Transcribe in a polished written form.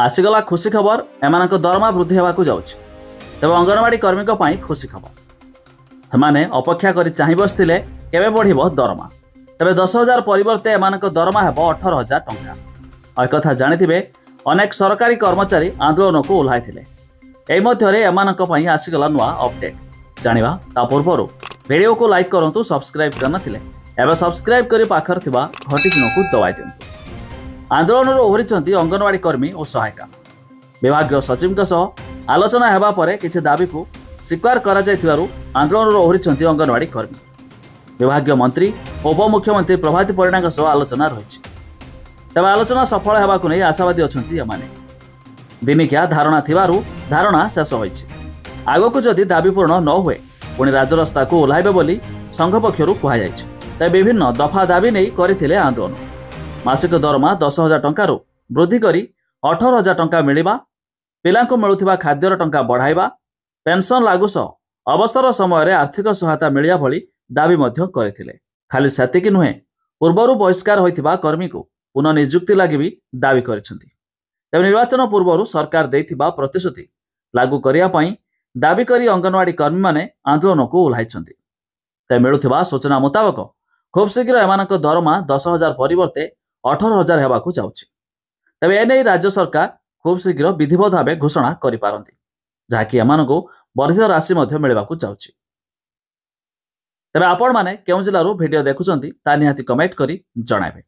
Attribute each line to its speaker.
Speaker 1: आसीगला खुशी खबर एमानक दरमा वृद्धि होगा जाउछि। तेबे अंगनवाड़ी कर्मी ପାଇଁ खुशी खबर ସେମାନେ अपेक्षा କରି ଚାହିଁ ବସିଥିଲେ କେବେ ବଢ଼ିବ ଦରମା। ତେବେ 10,000 ପରିବର୍ତ୍ତେ ଏମାନଙ୍କ ଦରମା ହେବ 18,000 ଟଙ୍କା। ଏକଥା ଜାଣିଥିବେ ଅନେକ ସରକାରୀ କର୍ମଚାରୀ ଆନ୍ଦୋଳନକୁ ଓହ୍ଲାଇଥିଲେ। ଏହି ମଧ୍ୟରେ ଏମାନଙ୍କ ପାଇଁ ଆସିଗଲା ନୂଆ ଅପଡେଟ୍। ଜାଣିବା ତା ପୂର୍ବରୁ ଭିଡ଼ିଓକୁ ଲାଇକ୍ କରନ୍ତୁ, ସବସ୍କ୍ରାଇବ୍ କରିନଥିଲେ ଏବେ ସବସ୍କ୍ରାଇବ୍ କରି ପାଖରେ ଥିବା ଘଣ୍ଟି ଚିହ୍ନକୁ ଦବାଇ ଦିଅନ୍ତୁ। आंदोलन ओहरी अंगनवाड़ी कर्मी और सहायिका विभाग सचिव आलोचना हेबा परे किछि दाबी को स्वीकार करा जायथिबारु आंदोलन ओहरी अंगनवाड़ी कर्मी। विभाग मंत्री उपमुख्यमंत्री प्रभाती परिणा सह आलोचना रही। तेज आलोचना सफल होगाकु नहीं आशावादी अछंती एमाने। दिनिकिया धारणा थिबारु धारणा शेष होइछि। आगकु जदि दाबी पूर्ण न हुए पुणी राजरास्ता को ओह्लाइबे बोली संघ पक्षरु कुहा जायछि। तेज विभिन्न दफा दाबी नहीं करथिले आंदोलन। मासिक दरमा 10,000 टंकारु वृद्धि करी 18,000 टंका मिलिबा, पिलांको मिलुथिबा खाद्यर टंका बढ़ाइबा, पेंशन लागू सह अवसर समय आर्थिक सहायता मिलिया भली दाबी मध्य करथिले। खाली सेतिक नुहे पूर्वरु बहिष्कार होइथिबा कर्मी को पुनः नियुक्ति लागि भी दाबी करिसेंती। तेबे निर्वाचन पूर्वरु सरकार देइथिबा प्रतिश्रुति लागू करिया पई दाबी करी अंगनवाड़ी कर्मी माने आंदोलन को ओह्लाइछंती। ते मिलुथिबा सूचना मुताबक खूब शीघ्र एमानक दरमा 10,000 परिवर्ते 18,000 हेबाकु जाउछि। तेबे एने राज्य सरकार खूब शीघ्र विधिवत भावे घोषणा करि पारंती, जहाँकि एमानकु वर्धित राशि मध्य मिलबाकु जाउछि। तेबे आपण माने केउ जिल्लारू वीडियो देखुचंती ता निहाती कमेंट करी जणाइबे।